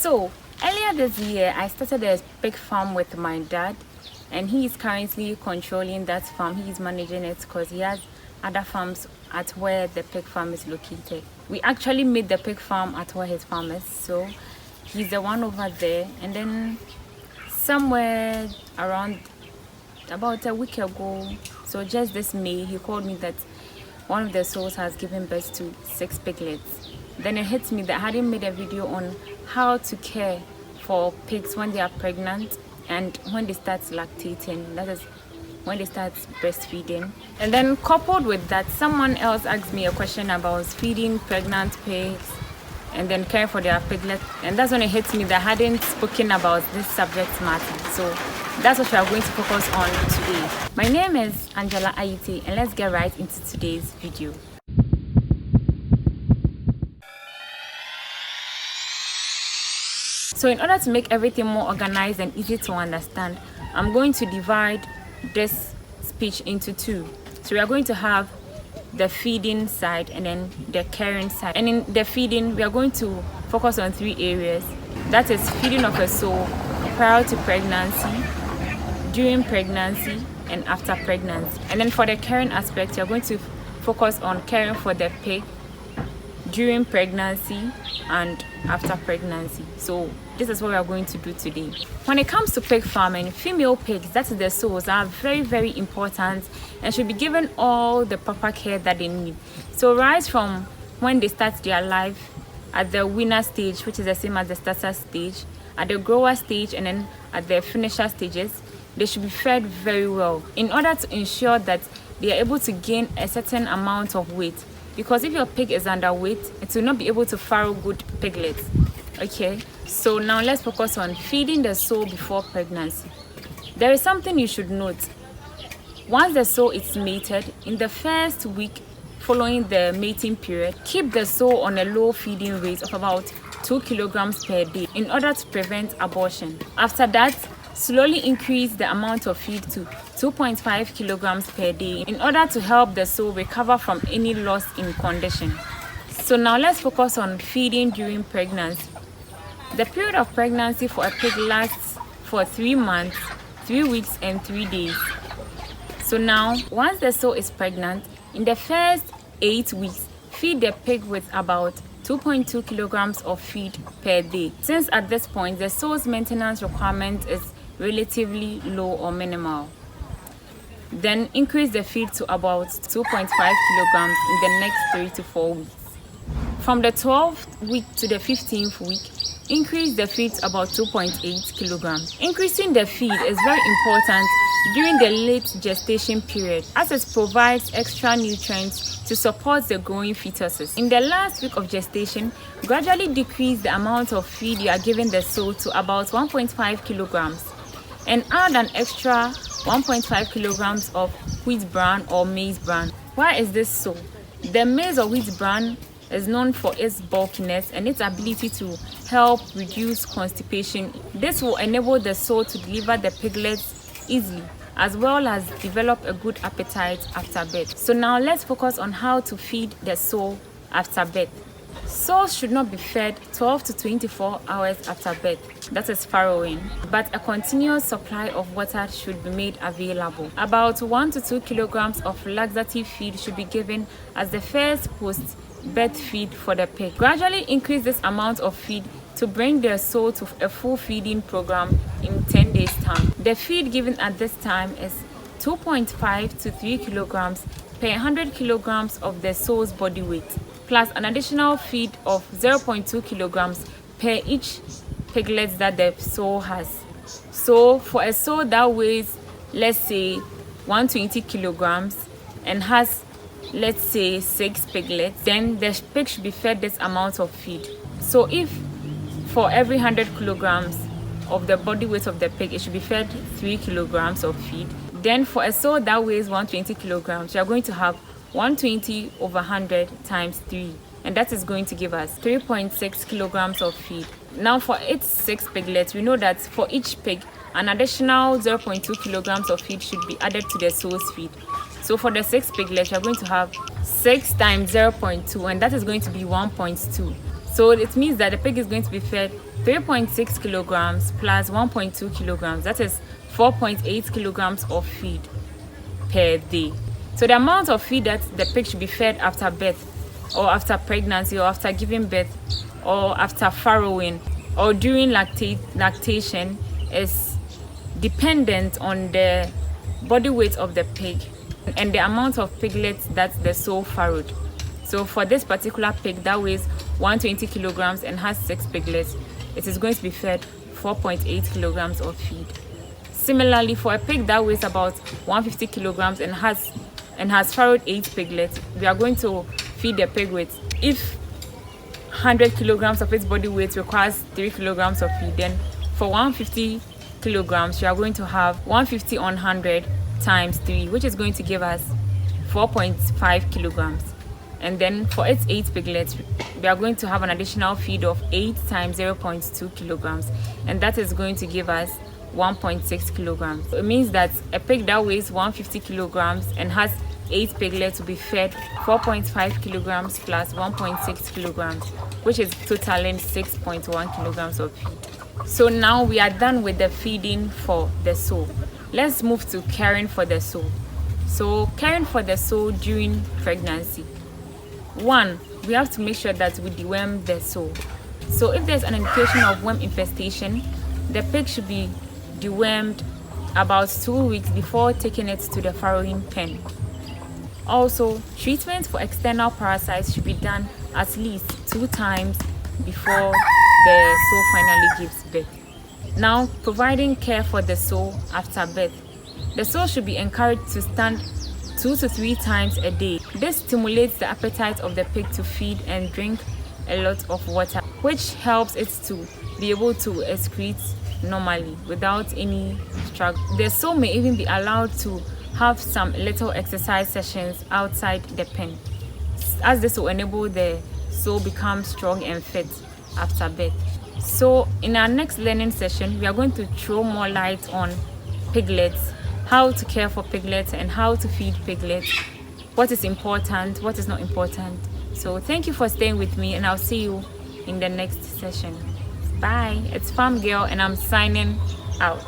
So earlier this year, I started a pig farm with my dad, and he is currently controlling that farm. He is managing it because he has other farms at where the pig farm is located. We actually made the pig farm at where his farm is, so he's the one over there. And then somewhere around about a week ago, so just this May, he called me that one of the Sows has given birth to 6 piglets. Then it hit me that I hadn't made a video on how to care for pigs when they are pregnant and when they start lactating, that is when they start breastfeeding. And then coupled with that, someone else asked me a question about feeding pregnant pigs and then caring for their piglets, and that's when it hit me that I hadn't spoken about this subject matter. So that's what we are going to focus on today. My name is Angela Ayite, and let's get right into today's video. So in order to make everything more organized and easy to understand, I'm going to divide this speech into two. So we are going to have the feeding side and then the caring side. And in the feeding, we are going to focus on 3 areas. That is feeding of a sow prior to pregnancy, during pregnancy, and after pregnancy. And then for the caring aspect, we are going to focus on caring for the pig during pregnancy and after pregnancy. So this is what we are going to do today. When it comes to pig farming, female pigs, that is the sows, are very important and should be given all the proper care that they need. So right from when they start their life at the weaner stage, which is the same as the starter stage, at the grower stage, and then at the finisher stages, they should be fed very well in order to ensure that they are able to gain a certain amount of weight. Because if your pig is underweight, it will not be able to farrow good piglets. Okay, so now let's focus on feeding the sow before pregnancy. There is something you should note. Once the sow is mated, in the first week following the mating period, keep the sow on a low feeding rate of about 2 kilograms per day in order to prevent abortion. After that, slowly increase the amount of feed to 2.5 kilograms per day in order to help the sow recover from any loss in condition. So now let's focus on feeding during pregnancy. The period of pregnancy for a pig lasts for 3 months, 3 weeks, and 3 days. So now, once the sow is pregnant, in the first 8 weeks, feed the pig with about 2.2 kilograms of feed per day. Since at this point, the sow's maintenance requirement is relatively low or minimal. Then increase the feed to about 2.5 kilograms in the next 3 to 4 weeks. From the 12th week to the 15th week, increase the feed to about 2.8 kilograms. Increasing the feed is very important during the late gestation period, as it provides extra nutrients to support the growing fetuses. In the last week of gestation, gradually decrease the amount of feed you are giving the sow to about 1.5 kilograms and add an extra 1.5 kilograms of wheat bran or maize bran. Why is this so? The maize or wheat bran is known for its bulkiness and its ability to help reduce constipation. This will enable the sow to deliver the piglets easily, as well as develop a good appetite after birth. So now let's focus on how to feed the sow after birth. Sows should not be fed 12 to 24 hours after birth, that is farrowing, but a continuous supply of water should be made available. About 1 to 2 kilograms of laxative feed should be given as the first post-birth feed for the pig. Gradually increase this amount of feed to bring the sow to a full feeding program in 10 days time. The feed given at this time is 2.5 to 3 kilograms per 100 kilograms of the sow's body weight, plus an additional feed of 0.2 kilograms per each piglet that the sow has. So for a sow that weighs, let's say, 120 kilograms and has, let's say, 6 piglets, then the pig should be fed this amount of feed. So if for every 100 kilograms of the body weight of the pig, it should be fed 3 kilograms of feed. Then for a sow that weighs 120 kilograms, you are going to have 120 over 100 times 3, and that is going to give us 3.6 kilograms of feed. Now for its 6 piglets, we know that for each pig, an additional 0.2 kilograms of feed should be added to the sow's feed. So for the 6 piglets, you are going to have 6 times 0.2, and that is going to be 1.2. So it means that the pig is going to be fed 3.6 kilograms plus 1.2 kilograms, that is 4.8 kilograms of feed per day. So the amount of feed that the pig should be fed after birth, or after pregnancy, or after giving birth, or after farrowing, or during lactation is dependent on the body weight of the pig and the amount of piglets that the sow farrowed. So for this particular pig that weighs 120 kilograms and has 6 piglets, it is going to be fed 4.8 kilograms of feed. Similarly, for a pig that weighs about 150 kilograms and has farrowed 8 piglets, we are going to feed the pig with, if 100 kilograms of its body weight requires 3 kilograms of feed, then for 150 kilograms, we are going to have 150 on 100 times 3, which is going to give us 4.5 kilograms. And then for its 8 piglets, we are going to have an additional feed of 8 times 0.2 kilograms, and that is going to give us 1.6 kilograms. So it means that a pig that weighs 150 kilograms and has 8 piglets will be fed 4.5 kilograms plus 1.6 kilograms, which is totaling 6.1 kilograms of feed. So now we are done with the feeding for the sow. Let's move to caring for the sow. So caring for the sow during pregnancy. 1, we have to make sure that we deworm the sow. So if there's an indication of worm infestation, the pig should be dewormed about 2 weeks before taking it to the farrowing pen. Also, treatment for external parasites should be done at least 2 times before the sow finally gives birth. Now, providing care for the sow after birth. The sow should be encouraged to stand 2 to 3 times a day. This stimulates the appetite of the pig to feed and drink a lot of water, which helps it to be able to excrete normally without any struggle. The sow may even be allowed to have some little exercise sessions outside the pen, as this will enable the sow become strong and fit after birth. So in our next learning session, we are going to throw more light on piglets, how to care for piglets and how to feed piglets, what is important, what is not important. So thank you for staying with me, and I'll see you in the next session. Bye. It's Farm Girl and I'm signing out.